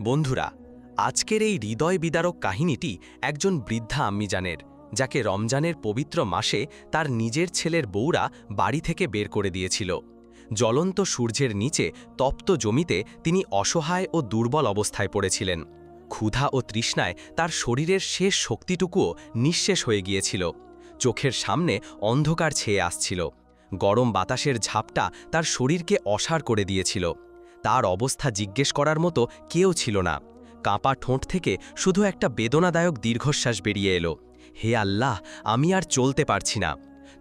বন্ধুরা, আজকের এই হৃদয় বিদারক কাহিনীটি একজন বৃদ্ধা আম্মিজানের, যাকে রমজানের পবিত্র মাসে তার নিজের ছেলের বউরা বাড়ি থেকে বের করে দিয়েছিল। জ্বলন্ত সূর্যের নিচে তপ্ত জমিতে তিনি অসহায় ও দুর্বল অবস্থায় পড়েছিলেন। ক্ষুধা ও তৃষ্ণায় তার শরীরের শেষ শক্তিটুকুও নিঃশেষ হয়ে গিয়েছিল। চোখের সামনে অন্ধকার ছেয়ে আসছিল। গরম বাতাসের ঝাপটা তার শরীরকে অসাড় করে দিয়েছিল। তার অবস্থা জিজ্ঞেস করার মতো কেউ ছিল না। কাঁপা ঠোঁট থেকে শুধু একটা বেদনাদায়ক দীর্ঘশ্বাস বেরিয়ে এলো, হে আল্লাহ, আমি আর চলতে পারছি না।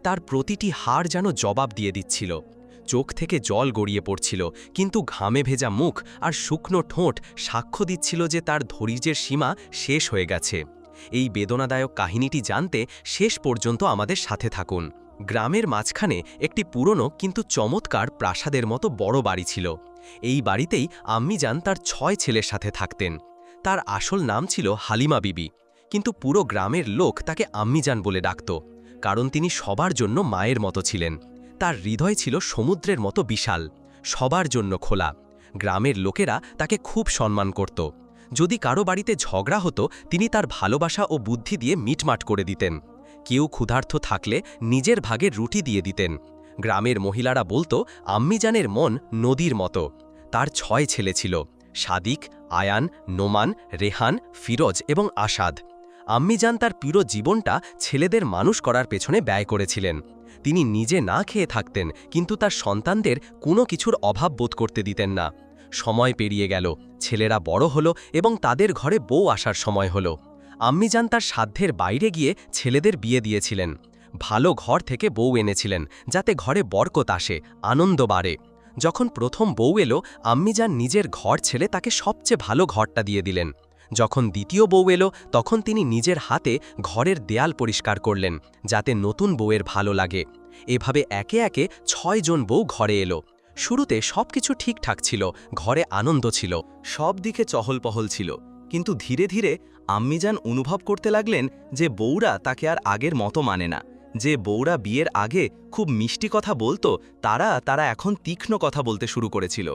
তার প্রতিটি হাড় যেন জবাব দিয়ে দিচ্ছিল। চোখ থেকে জল গড়িয়ে পড়ছিল, কিন্তু ঘামে ভেজা মুখ আর শুকনো ঠোঁট সাক্ষ্য দিচ্ছিল যে তার ধৈর্যের সীমা শেষ হয়ে গেছে। এই বেদনাদায়ক কাহিনীটি জানতে শেষ পর্যন্ত আমাদের সাথে থাকুন। গ্রামের মাঝখানে একটি পুরনো কিন্তু চমৎকার প্রাসাদের মতো বড় বাড়ি ছিল। এই বাড়িতেই আম্মিজান তার 6 ছেলের সাথে থাকতেন। তার আসল নাম ছিল হালিমা বিবি, কিন্তু পুরো গ্রামের লোক তাকে আম্মিজান বলে ডাকত, কারণ তিনি সবার জন্য মায়ের মতো ছিলেন। তার হৃদয় ছিল সমুদ্রের মতো বিশাল, সবার জন্য খোলা। গ্রামের লোকেরা তাকে খুব সম্মান করত। যদি কারো বাড়িতে ঝগড়া হতো, তিনি তার ভালোবাসা ও বুদ্ধি দিয়ে মিটমাট করে দিতেন। কেউ ক্ষুধার্ত থাকলে নিজের ভাগের রুটি দিয়ে দিতেন। গ্রামের মহিলারা বলতো আম্মিজানের মন নদীর মতো। তার 6 ছেলে ছিল, সাদিক, আয়ান, নোমান, রেহান, ফিরোজ এবং আসাদ। আম্মিজান তার পুরো জীবনটা ছেলেদের মানুষ করার পেছনে ব্যয় করেছিলেন। তিনি নিজে না খেয়ে থাকতেন, কিন্তু তার সন্তানদের কোনো কিছুর অভাব বোধ করতে দিতেন না। সময় পেরিয়ে গেল, ছেলেরা বড় হলো এবং তাদের ঘরে বউ আসার সময় হলো। আম্মিজান তার সাধ্যের বাইরে গিয়ে ছেলেদের বিয়ে দিয়েছিলেন। ভালো ঘর থেকে বউ এনেছিলেন, যাতে ঘরে বরকত আসে, আনন্দ বাড়ে। যখন প্রথম বউ এলো, আম্মিজান নিজের ঘর ছেড়ে তাকে সবচেয়ে ভালো ঘরটা দিয়ে দিলেন। যখন দ্বিতীয় বউ এলো, তখন তিনি নিজের হাতে ঘরের দেয়াল পরিষ্কার করলেন, যাতে নতুন বউয়ের ভালো লাগে। এভাবে একে একে 6 জন বউ ঘরে এলো। শুরুতে সবকিছু ঠিকঠাক ছিল, ঘরে আনন্দ ছিল, সব দিকে চহলপহল ছিল। কিন্তু ধীরে ধীরে আম্মিজান অনুভব করতে লাগলেন যে বউরা তাকে আর আগের মতো মানে না। যে বউরা বিয়ের আগে খুব মিষ্টি কথা বলতো, তারা এখন তীক্ষ্ণ কথা বলতে শুরু করেছিল।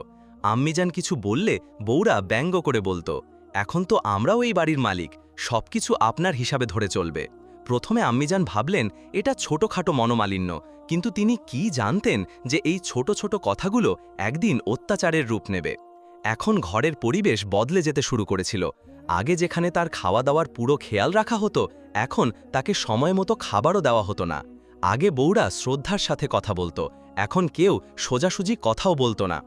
আম্মিজান কিছু বললে বউরা ব্যঙ্গ করে বলতো, এখন তো আমরাও এই বাড়ির মালিক, সবকিছু আপনার হিসাবে ধরে চলবে। প্রথমে আম্মিজান ভাবলেন এটা ছোটখাটো মনোমালিন্য, কিন্তু তিনি কি জানতেন যে এই ছোট ছোট কথাগুলো একদিন অত্যাচারের রূপ নেবে। এখন ঘরের পরিবেশ বদলে যেতে শুরু করেছিল। আগে যেখানে তার খাওয়া দাওয়ার পুরো খেয়াল রাখা হতো, এখন তাকে সময় মতো খাবারও দেওয়া হতো না। আগে বউরা শ্রদ্ধার সাথে কথা বলতো, এখন কেউ সোজাসুজি কথাও বলতো না।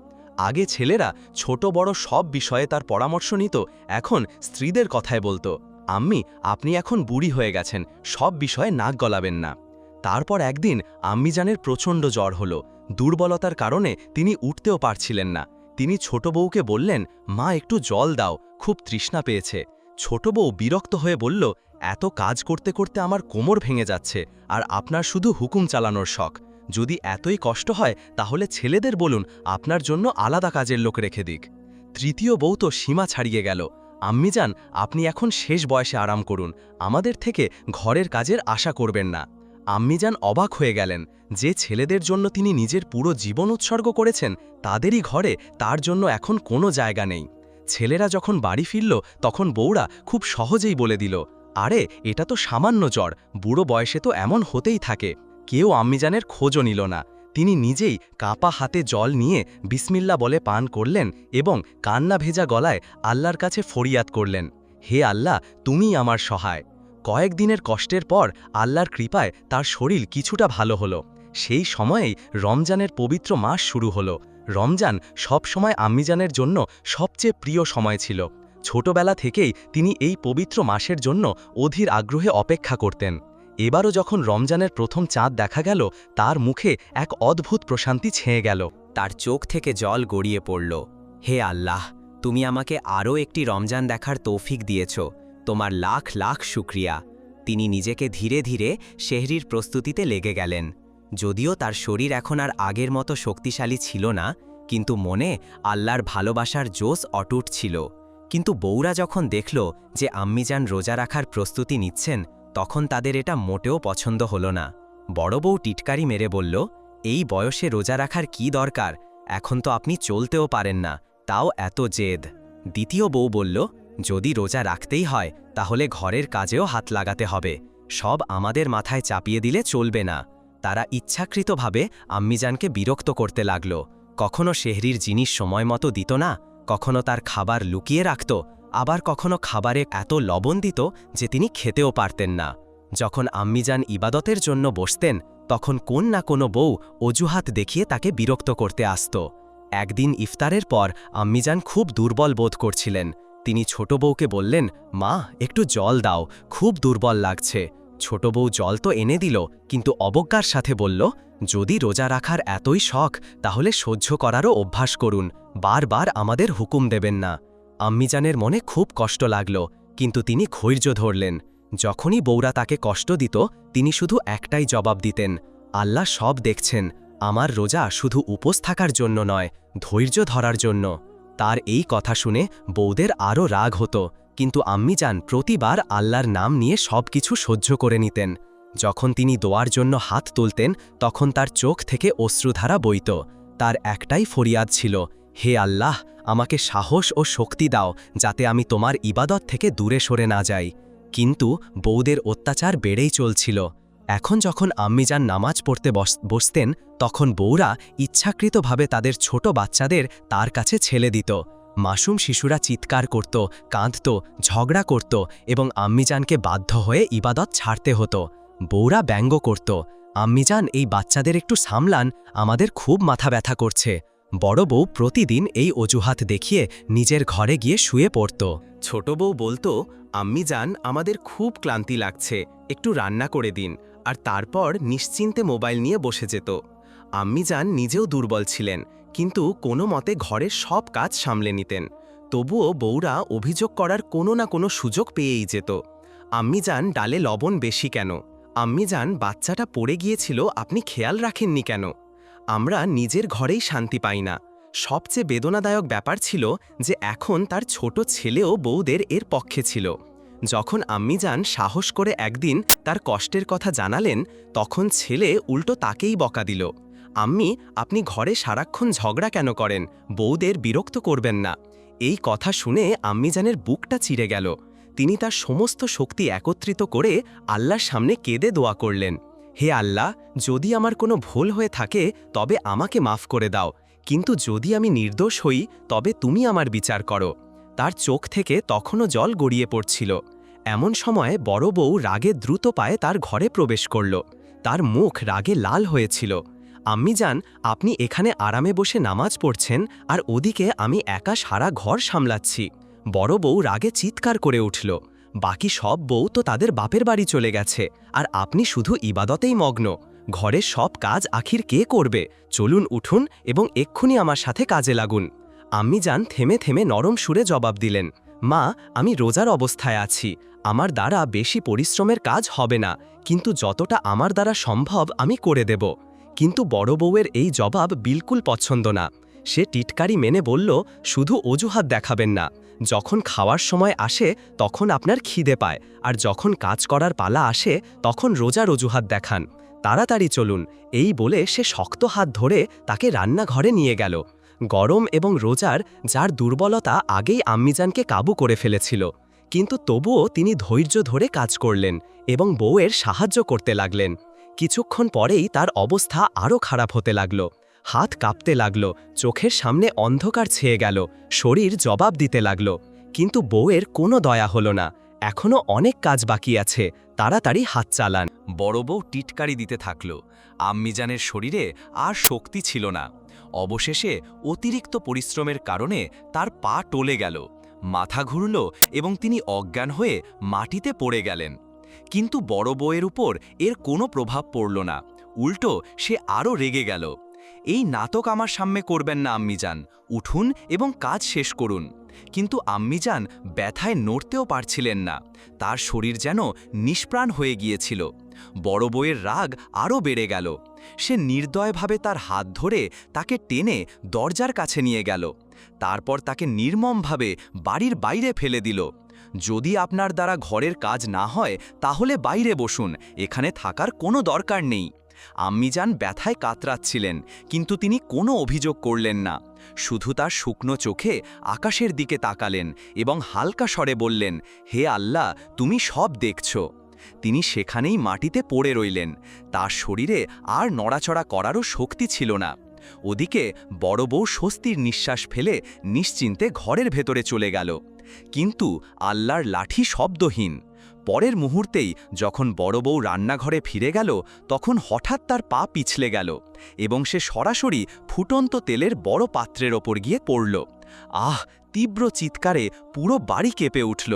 আগে ছেলেরা ছোট বড় সব বিষয়ে তার পরামর্শ নিত, এখন স্ত্রীদের কথায় বলতো, আম্মি, আপনি এখন বুড়ি হয়ে গেছেন, সব বিষয়ে নাক গলাবেন না। তারপর একদিন আম্মিজানের প্রচণ্ড জ্বর হলো। দুর্বলতার কারণে তিনি উঠতেও পারছিলেন না। তিনি ছোট বউকে বললেন, মা, একটু জল দাও, খুব তৃষ্ণা পেয়েছে। ছোট বউ বিরক্ত হয়ে বলল, এত কাজ করতে করতে আমার কোমর ভেঙে যাচ্ছে, আর আপনার শুধু হুকুম চালানোর শখ। যদি এতই কষ্ট হয়, তাহলে ছেলেদের বলুন আপনার জন্য আলাদা কাজের লোক রেখে দিক। তৃতীয় বউ তো সীমা ছাড়িয়ে গেল, আম্মিজান, আপনি এখন শেষ বয়সে আরাম করুন, আমাদের থেকে ঘরের কাজের আশা করবেন না। আম্মিজান অবাক হয়ে গেলেন, যে ছেলেদের জন্য তিনি নিজের পুরো জীবন উৎসর্গ করেছেন, তাদেরই ঘরে তার জন্য এখন কোনো জায়গা নেই। ছেলেরা যখন বাড়ি ফিরল, তখন বউরা খুব সহজেই বলে দিল, আরে এটা তো সামান্য জ্বর, বুড়ো বয়সে তো এমন হতেই থাকে। কেউ আম্মিজানের খোঁজও নিল না। তিনি নিজেই কাঁপা হাতে জল নিয়ে বিসমিল্লা বলে পান করলেন এবং কান্না ভেজা গলায় আল্লাহর কাছে ফরিয়াদ করলেন, হে আল্লাহ, তুমিই আমার সহায়। কয়েকদিনের কষ্টের পর আল্লাহর কৃপায় তার শরীর কিছুটা ভালো হলো। সেই সময়েই রমজানের পবিত্র মাস শুরু হলো। রমজান সব সময় আম্মিজানের জন্য সবচেয়ে প্রিয় সময় ছিল। ছোটবেলা থেকেই তিনি এই পবিত্র মাসের জন্য অধীর আগ্রহে অপেক্ষা করতেন। এবারও যখন রমজানের প্রথম চাঁদ দেখা গেল, তার মুখে এক অদ্ভুত প্রশান্তি ছেয়ে গেল। তার চোখ থেকে জল গড়িয়ে পড়ল। হে আল্লাহ, তুমি আমাকে আরও একটি রমজান দেখার তৌফিক দিয়েছ, তোমার লাখ লাখ শুকরিয়া। তিনি নিজেকে ধীরে ধীরে সেহরির প্রস্তুতিতে লেগে গেলেন। যদিও তার শরীর এখন আর আগের মতো শক্তিশালী ছিল না, কিন্তু মনে আল্লাহর ভালোবাসার জোশ অটুট ছিল। কিন্তু বউরা যখন দেখল যে আম্মিজান রোজা রাখার প্রস্তুতি নিচ্ছেন, তখন তাদের এটা মোটেও পছন্দ হলো না। বড় বউ টিটকারি মেরে বলল, এই বয়সে রোজা রাখার কি দরকার, এখন তো আপনি চলতেও পারেন না, তাও এত জেদ। দ্বিতীয় বউ বলল, যদি রোজা রাখতেই হয় তাহলে ঘরের কাজেও হাত লাগাতে হবে, সব আমাদের মাথায় চাপিয়ে দিলে চলবে না। তারা ইচ্ছাকৃতভাবে আম্মিজানকে বিরক্ত করতে লাগল। কখনো সেহরির জিনিস সময় মতো দিত না, কখনো তার খাবার লুকিয়ে রাখত, আবার কখনো খাবারে এত লবণ দিত যে তিনি খেতেও পারতেন না। যখন আম্মিজান ইবাদতের জন্য বসতেন তখন কোন না কোনো বউ অজুহাত দেখিয়ে তাকে বিরক্ত করতে আসত। একদিন ইফতারের পর আম্মিজান খুব দুর্বল বোধ করছিলেন। তিনি ছোট বউকে বললেন, মা একটু জল দাও, খুব দুর্বল লাগছে। ছোট বউ জল তো এনে দিল, কিন্তু অবজ্ঞার সাথে বলল, যদি রোজা রাখার এতই শখ তাহলে সহ্য করারও অভ্যাস করুন, বারবার আমাদের হুকুম দেবেন না। আম্মিজানের মনে খুব কষ্ট লাগল, কিন্তু তিনি ধৈর্য ধরলেন। যখনই বউরা তাকে কষ্ট দিত তিনি শুধু একটাই জবাব দিতেন, আল্লাহ সব দেখছেন, আমার রোজা শুধু উপোস থাকার জন্য নয়, ধৈর্য ধরার জন্য। তার এই কথা শুনে বউদের আরও রাগ হতো, কিন্তু আম্মিজান প্রতিবার আল্লাহর নাম নিয়ে সবকিছু সহ্য করে নিতেন। যখন তিনি দোয়ার জন্য হাত তুলতেন তখন তার চোখ থেকে অশ্রুধারা বইত। তার একটাই ফরিয়াদ ছিল, হে আল্লাহ, আমাকে সাহস ও শক্তি দাও যাতে আমি তোমার ইবাদত থেকে দূরে সরে না যাই। কিন্তু বউদের অত্যাচার বেড়েই চলছিল। এখন যখন আম্মিজান নামাজ পড়তে বসতেন তখন বউরা ইচ্ছাকৃতভাবে তাদের ছোট বাচ্চাদের তার কাছে ছেলে দিত। মাসুম শিশুরা চিৎকার করত, কাঁদত, ঝগড়া করত এবং আম্মিজানকে বাধ্য হয়ে ইবাদত ছাড়তে হতো। বউরা ব্যঙ্গ করত, আম্মিজান এই বাচ্চাদের একটু সামলান, আমাদের খুব মাথা ব্যথা করছে। বড় বউ প্রতিদিন এই অজুহাত দেখিয়ে নিজের ঘরে গিয়ে শুয়ে পড়ত। ছোট বউ বলতো, আম্মিজান আমাদের খুব ক্লান্তি লাগছে, একটু রান্না করে দিন, আর তারপর নিশ্চিন্তে মোবাইল নিয়ে বসে যেত। আম্মিজান নিজেও দুর্বল ছিলেন, কিন্তু কোনো মতে ঘরের সব কাজ সামলে নিতেন। তবুও বউরা অভিযোগ করার কোনো না কোনো সুযোগ পেয়েই যেত। আম্মিজান ডালে লবণ বেশি কেন? আম্মিজান বাচ্চাটা পড়ে গিয়েছিল, আপনি খেয়াল রাখেননি কেন? আমরা নিজের ঘরেই শান্তি পাই না। সবচেয়ে বেদনাদায়ক ব্যাপার ছিল যে এখন তার ছোট ছেলেও বউদের এর পক্ষে ছিল। যখন আম্মিজান সাহস করে একদিন তার কষ্টের কথা জানালেন তখন ছেলে উল্টো তাকেই বকা দিল, আম্মি আপনি ঘরে সারাক্ষণ ঝগড়া কেন করেন, বউদের বিরক্ত করবেন না। এই কথা শুনে আম্মিজানের বুকটা চিড়ে গেল। তিনি তার সমস্ত শক্তি একত্রিত করে আল্লাহর সামনে কেঁদে দোয়া করলেন, হে আল্লাহ, যদি আমার কোনো ভুল হয়ে থাকে তবে আমাকে মাফ করে দাও, কিন্তু যদি আমি নির্দোষ হই তবে তুমি আমার বিচার করো। তার চোখ থেকে তখনও জল গড়িয়ে পড়ছিল। এমন সময় বড় বউ রাগে দ্রুত পায়ে তার ঘরে প্রবেশ করল। তার মুখ রাগে লাল হয়েছিল। আম্মিজান, আপনি এখানে আরামে বসে নামাজ পড়ছেন আর ওদিকে আমি একা সারা ঘর সামলাচ্ছি। বড় বউ রাগে চিৎকার করে উঠল, বাকি সব বউ তো তাদের বাপের বাড়ি চলে গেছে, আর আপনি শুধু ইবাদতেই মগ্ন। ঘরের সব কাজ আখির কে করবে? চলুন উঠুন এবং এক্ষুনি আমার সাথে কাজে লাগুন। আম্মিজান থেমে থেমে নরম সুরে জবাব দিলেন, মা আমি রোজার অবস্থায় আছি, আমার দ্বারা বেশি পরিশ্রমের কাজ হবে না, কিন্তু যতটা আমার দ্বারা সম্ভব আমি করে দেব। কিন্তু বড় বউয়ের এই জবাব বিলকুল পছন্দ না। সে টিটকারি মেনে বলল, শুধু অজুহাত দেখাবেন না, যখন খাওয়ার সময় আসে তখন আপনার খিদে পায়, আর যখন কাজ করার পালা আসে তখন রোজার অজুহাত দেখান। তাড়াতাড়ি চলুন। এই বলে সে শক্ত হাত ধরে তাকে রান্নাঘরে নিয়ে গেল। গরম এবং রোজার যার দুর্বলতা আগেই আম্মিজানকে কাবু করে ফেলেছিল, কিন্তু তবুও তিনি ধৈর্য ধরে কাজ করলেন এবং বউয়ের সাহায্য করতে লাগলেন। কিছুক্ষণ পরেই তার অবস্থা আরও খারাপ হতে লাগল। হাত কাঁপতে লাগল, চোখের সামনে অন্ধকার ছেয়ে গেল, শরীর জবাব দিতে লাগল। কিন্তু বউয়ের কোনো দয়া হলো না। এখনও অনেক কাজ বাকি আছে, তাড়াতাড়ি হাত চালান। বড় বউ টিটকারি দিতে থাকল। আম্মিজানের শরীরে আর শক্তি ছিল না। অবশেষে অতিরিক্ত পরিশ্রমের কারণে তার পা টলে গেল, মাথা ঘুরল এবং তিনি অজ্ঞান হয়ে মাটিতে পড়ে গেলেন। কিন্তু বড় বউয়ের উপর এর কোনো প্রভাব পড়ল না, উল্টো সে আরও রেগে গেল। এই নাটক আমার সামনে করবেন না আম্মিজান, উঠুন এবং কাজ শেষ করুন। কিন্তু আম্মিজান ব্যথায় নড়তেও পারছিলেন না, তার শরীর যেন নিষ্প্রাণ হয়ে গিয়েছিল। বড় বউয়ের রাগ আরও বেড়ে গেল। সে নির্দয়ভাবে তার হাত ধরে তাকে টেনে দরজার কাছে নিয়ে গেল। তারপর তাকে নির্মমভাবে বাড়ির বাইরে ফেলে দিল। যদি আপনার দ্বারা ঘরের কাজ না হয় তাহলে বাইরে বসুন, এখানে থাকার কোনো দরকার নেই। আম্মিজান ব্যথায় কাতরাচ্ছিলেন, কিন্তু তিনি কোনো অভিযোগ করলেন না। শুধু তার শুকনো চোখে আকাশের দিকে তাকালেন এবং হালকা স্বরে বললেন, হে আল্লাহ, তুমি সব দেখছ। তিনি সেখানেই মাটিতে পড়ে রইলেন। তার শরীরে আর নড়াচড়া করারও শক্তি ছিল না। ওদিকে বড় বউ স্বস্তির নিঃশ্বাস ফেলে নিশ্চিন্তে ঘরের ভেতরে চলে গেল। কিন্তু আল্লাহর লাঠি শব্দহীন। পরের মুহূর্তেই যখন বড় বউ রান্নাঘরে ফিরে গেল, তখন হঠাৎ তার পা পিছলে গেল এবং সে সরাসরি ফুটন্ত তেলের বড় পাত্রের ওপর গিয়ে পড়ল। আহ! তীব্র চিৎকারে পুরো বাড়ি কেঁপে উঠল।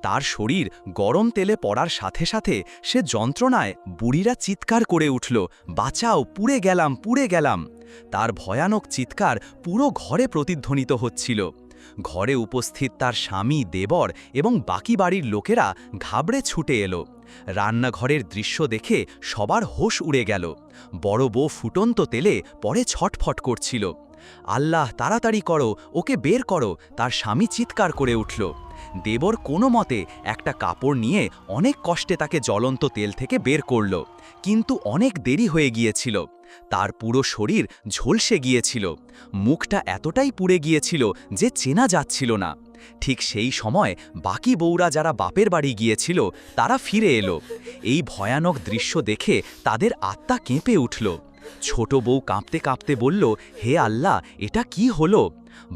তার শরীর গরম তেলে পড়ার সাথে সাথে সে যন্ত্রণায় বুড়িরা চিৎকার করে উঠল, বাঁচাও, পুড়ে গেলাম, পুড়ে গেলাম। তার ভয়ানক চিৎকার পুরো ঘরে প্রতিধ্বনিত হচ্ছিল। ঘরে উপস্থিত তার স্বামী, দেবর এবং বাকি বাড়ির লোকেরা ঘাবড়ে ছুটে এলো। রান্নাঘরের দৃশ্য দেখে সবার হোশ উড়ে গেল। বড় বউ ফুটন্ত তেলে পরে ছটফট করছিল। আল্লাহ, তাড়াতাড়ি করো, ওকে বের করো, তার স্বামী চিৎকার করে উঠল। দেবর কোনো মতে একটা কাপড় নিয়ে অনেক কষ্টে তাকে জ্বলন্ত তেল থেকে বের করল, কিন্তু অনেক দেরি হয়ে গিয়েছিল। তার পুরো শরীর ঝলসে গিয়েছিল, মুখটা এতটাই পুড়ে গিয়েছিল যে চেনা যাচ্ছিল না। ঠিক সেই সময় বাকি বউরা যারা বাপের বাড়ি গিয়েছিল তারা ফিরে এলো। এই ভয়ানক দৃশ্য দেখে তাদের আত্মা কেঁপে উঠল। ছোট বউ কাঁপতে কাঁপতে বলল, হে আল্লাহ, এটা কি হলো?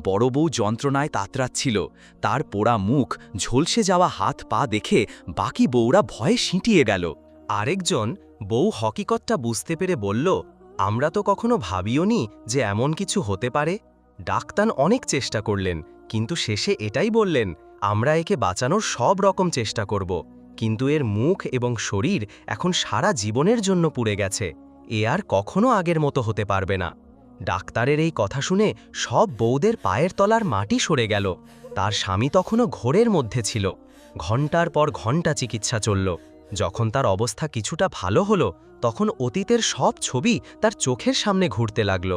বড় বউ যন্ত্রণায় তাতরাচ্ছিল। তার পোড়া মুখ, ঝলসে যাওয়া হাত পা দেখে বাকি বউরা ভয়ে সিঁটিয়ে গেল। আরেকজন বউ হকিকতটা বুঝতে পেরে বলল, আমরা তো কখনো ভাবিওনি যে এমন কিছু হতে পারে। ডাক্তার অনেক চেষ্টা করলেন, কিন্তু শেষে এটাই বললেন, আমরা একে বাঁচানোর সব রকম চেষ্টা করব, কিন্তু এর মুখ এবং শরীর এখন সারা জীবনের জন্য পুড়ে গেছে। এ আর কখনো আগের মতো হতে পারবে না। ডাক্তারের এই কথা শুনে সব বউদের পায়ের তলার মাটি সরে গেল। তার স্বামী তখনও ঘোরের মধ্যে ছিল। ঘণ্টার পর ঘণ্টা চিকিৎসা চলল। যখন তার অবস্থা কিছুটা ভালো হলো, তখন অতীতের সব ছবি তার চোখের সামনে ঘুরতে লাগল।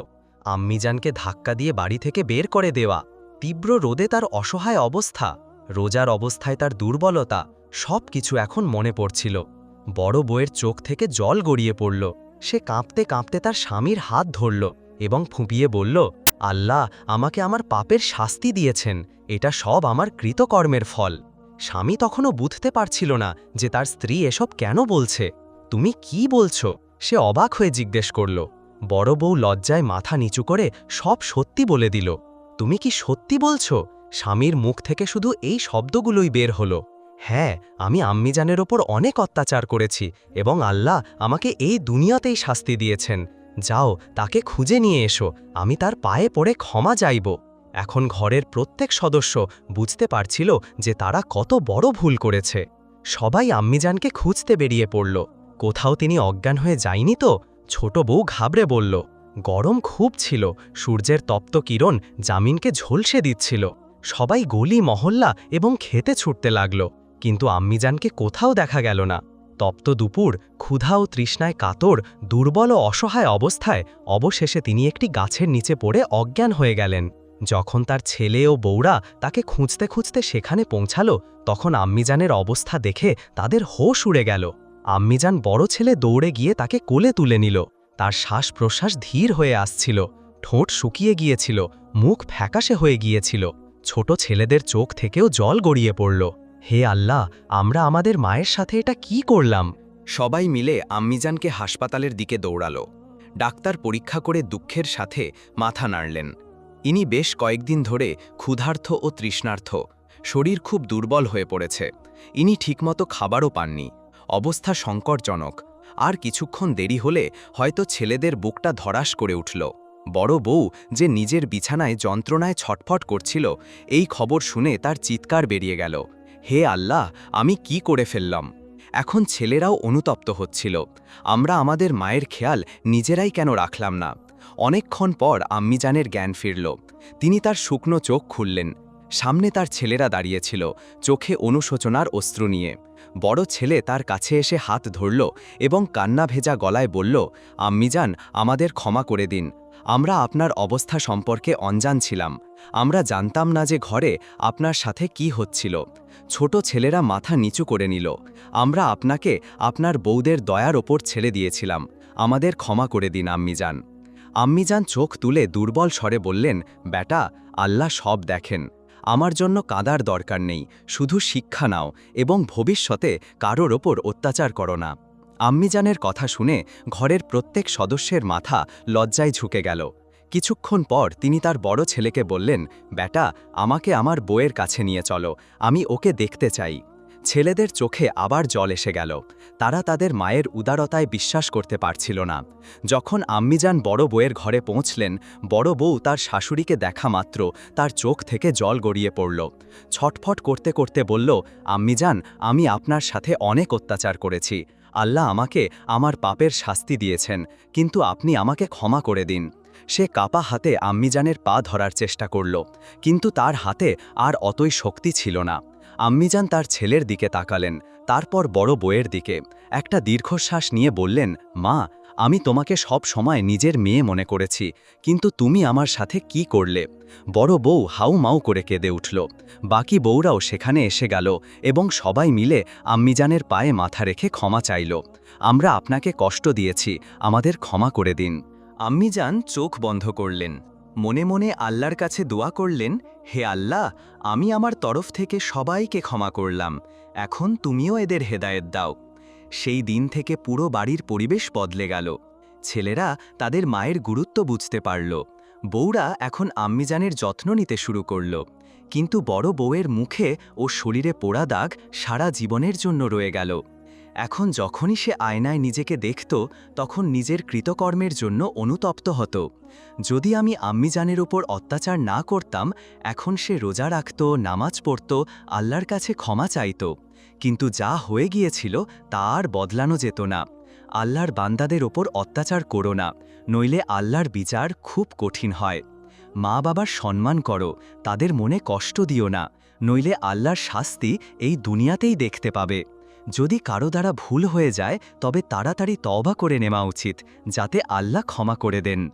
আম্মিজানকে ধাক্কা দিয়ে বাড়ি থেকে বের করে দেওয়া, তীব্র রোদে তার অসহায় অবস্থা, রোজার অবস্থায় তার দুর্বলতা, সব কিছু এখন মনে পড়ছিল। বড় বউয়ের চোখ থেকে জল গড়িয়ে পড়ল। সে কাঁপতে কাঁপতে তার স্বামীর হাত ধরল এবং ফুঁপিয়ে বলল, আল্লাহ, আমাকে আমার পাপের শাস্তি দিয়েছেন, এটা সব আমার কৃতকর্মের ফল। স্বামী তখনও বুঝতে পারছিল না যে তার স্ত্রী এসব কেন বলছে। তুমি কি বলছো? সে অবাক হয়ে জিজ্ঞেস করল। বড় বউ লজ্জায় মাথা নিচু করে সব সত্যি বলে দিল। তুমি কি সত্যি বলছো? স্বামীর মুখ থেকে শুধু এই শব্দগুলোই বের হলো, হ্যাঁ, আমি আম্মিজানের ওপর অনেক অত্যাচার করেছি এবং আল্লাহ আমাকে এই দুনিয়াতেই শাস্তি দিয়েছেন। যাও, তাকে খুঁজে নিয়ে এসো, আমি তার পায়ে পড়ে ক্ষমা চাইব। এখন ঘরের প্রত্যেক সদস্য বুঝতে পারছিল যে তারা কত বড় ভুল করেছে। সবাই আম্মিজানকে খুঁজতে বেরিয়ে পড়ল। কোথাও তিনি অজ্ঞান হয়ে যায়নি তো? ছোট বউ ঘাবড়ে বলল। গরম খুব ছিল, সূর্যের তপ্ত কিরণ জামিনকে ঝলসে দিচ্ছিল। সবাই গলি মহল্লা এবং খেতে ছুটতে লাগল, কিন্তু আম্মিজানকে কোথাও দেখা গেল না। তপ্ত দুপুর, ক্ষুধা ও তৃষ্ণায় কাতর, দুর্বল ও অসহায় অবস্থায় অবশেষে তিনি একটি গাছের নিচে পড়ে অজ্ঞান হয়ে গেলেন। যখন তার ছেলে ও বউরা তাকে খুঁজতে খুঁজতে সেখানে পৌঁছালো, তখন আম্মিজানের অবস্থা দেখে তাদের হোশ উড়ে গেল। আম্মিজান বড় ছেলে দৌড়ে গিয়ে তাকে কোলে তুলে নিল। তার শ্বাস প্রশ্বাস ধীর হয়ে আসছিল, ঠোঁট শুকিয়ে গিয়েছিল, মুখ ফ্যাকাশে হয়ে গিয়েছিল। ছোট ছেলেদের চোখ থেকেও জল গড়িয়ে পড়ল। হে আল্লাহ, আমরা আমাদের মায়ের সাথে এটা কি করলাম? সবাই মিলে আম্মিজানকে হাসপাতালের দিকে দৌড়ালো। ডাক্তার পরীক্ষা করে দুঃখের সাথে মাথা নাড়লেন। ইনি বেশ কয়েকদিন ধরে ক্ষুধার্ত ও তৃষ্ণার্ত, শরীর খুব দুর্বল হয়ে পড়েছে। ইনি ঠিকমতো খাবারও পাননি, অবস্থা সংকটজনক। আর কিছুক্ষণ দেরি হলে হয়তো ছেলেদের বুকটা ধরাস করে উঠল। বড় বউ যে নিজের বিছানায় যন্ত্রণায় ছটফট করছিল, এই খবর শুনে তার চিৎকার বেরিয়ে গেল, হে আল্লাহ, আমি কি করে ফেললাম? এখন ছেলেরাও অনুতপ্ত হচ্ছিল, আমরা আমাদের মায়ের খেয়াল নিজেরাই কেন রাখলাম না? অনেকক্ষণ পর আম্মিজানের জ্ঞান ফিরল। তিনি তার শুকনো চোখ খুললেন। সামনে তার ছেলেরা দাঁড়িয়েছিল, চোখে অনুশোচনার অশ্রু নিয়ে। বড় ছেলে তার কাছে এসে হাত ধরল এবং কান্না ভেজা গলায় বলল, আম্মিজান, আমাদের ক্ষমা করে দিন। আমরা আপনার অবস্থা সম্পর্কে অনজান ছিলাম। আমরা জানতাম না যে ঘরে আপনার সাথে কি হচ্ছিল। ছোট ছেলেরা মাথা নিচু করে নিল। আমরা আপনাকে আপনার বউদের দয়ার ওপর ছেড়ে দিয়েছিলাম। আমাদের ক্ষমা করে দিন আম্মিজান। আম্মিজান চোখ তুলে দুর্বল স্বরে বললেন, বেটা, আল্লাহ সব দেখেন। আমার জন্য কাঁদার দরকার নেই, শুধু শিক্ষা নাও এবং ভবিষ্যতে কারোর ওপর অত্যাচার করো না। আম্মিজানের কথা শুনে ঘরের প্রত্যেক সদস্যের মাথা লজ্জায় ঝুঁকে গেল। কিছুক্ষণ পর তিনি তার বড় ছেলেকে বললেন, বেটা, আমাকে আমার বউয়ের কাছে নিয়ে চলো, আমি ওকে দেখতে চাই। ছেলেদের চোখে আবার জল এসে গেল। তারা তাদের মায়ের উদারতায় বিশ্বাস করতে পারছিল না। যখন আম্মিজান বড় বউয়ের ঘরে পৌঁছলেন, বড় বউ তার শাশুড়িকে দেখা মাত্র তার চোখ থেকে জল গড়িয়ে পড়ল। ছটফট করতে করতে বলল, আম্মিজান, আমি আপনার সাথে অনেক অত্যাচার করেছি। আল্লাহ আমাকে আমার পাপের শাস্তি দিয়েছেন, কিন্তু আপনি আমাকে ক্ষমা করে দিন। সে কাপা হাতে আম্মিজানের পা ধরার চেষ্টা করল, কিন্তু তার হাতে আর অতই শক্তি ছিল না। আম্মিজান তার ছেলের দিকে তাকালেন, তারপর বড় বউয়ের দিকে একটা দীর্ঘশ্বাস নিয়ে বললেন, মা, আমি তোমাকে সব সময় নিজের মেয়ে মনে করেছি, কিন্তু তুমি আমার সাথে কি করলে? বড় বউ হাউমাউ করে কেঁদে উঠল। বাকি বউরাও সেখানে এসে গেল এবং সবাই মিলে আম্মিজানের পায়ে মাথা রেখে ক্ষমা চাইল। আমরা আপনাকে কষ্ট দিয়েছি, আমাদের ক্ষমা করে দিন। আম্মিজান চোখ বন্ধ করলেন, মনে মনে আল্লাহর কাছে দোয়া করলেন, হে আল্লাহ, আমি আমার তরফ থেকে সবাইকে ক্ষমা করলাম, এখন তুমিও এদের হেদায়েত দাও। সেই দিন থেকে পুরো বাড়ির পরিবেশ বদলে গেল। ছেলেরা তাদের মায়ের গুরুত্ব বুঝতে পারল। বউরা এখন আম্মিজানের যত্ন নিতে শুরু করল। কিন্তু বড় বউয়ের মুখে ও শরীরে পোড়া দাগ সারা জীবনের জন্য রয়ে গেল। এখন যখনই সে আয়নায় নিজেকে দেখত, তখন নিজের কৃতকর্মের জন্য অনুতপ্ত হতো। যদি আমি আম্মিজানের উপর অত্যাচার না করতাম, এখন সে রোজা রাখত, নামাজ পড়ত, আল্লাহর কাছে ক্ষমা চাইত। কিন্তু যা হয়ে গিয়েছিল তা আর বদলানো যেত না। আল্লাহর বান্দাদের ওপর অত্যাচার করো না, নইলে আল্লাহর বিচার খুব কঠিন হয়। মা বাবার সম্মান করো, তাদের মনে কষ্ট দিও না, নইলে আল্লাহর শাস্তি এই দুনিয়াতেই দেখতে পাবে। যদি কারো দ্বারা ভুল হয়ে যায়, তবে তাড়াতাড়ি তওবা করে নেওয়া উচিত, যাতে আল্লাহ ক্ষমা করে দেন।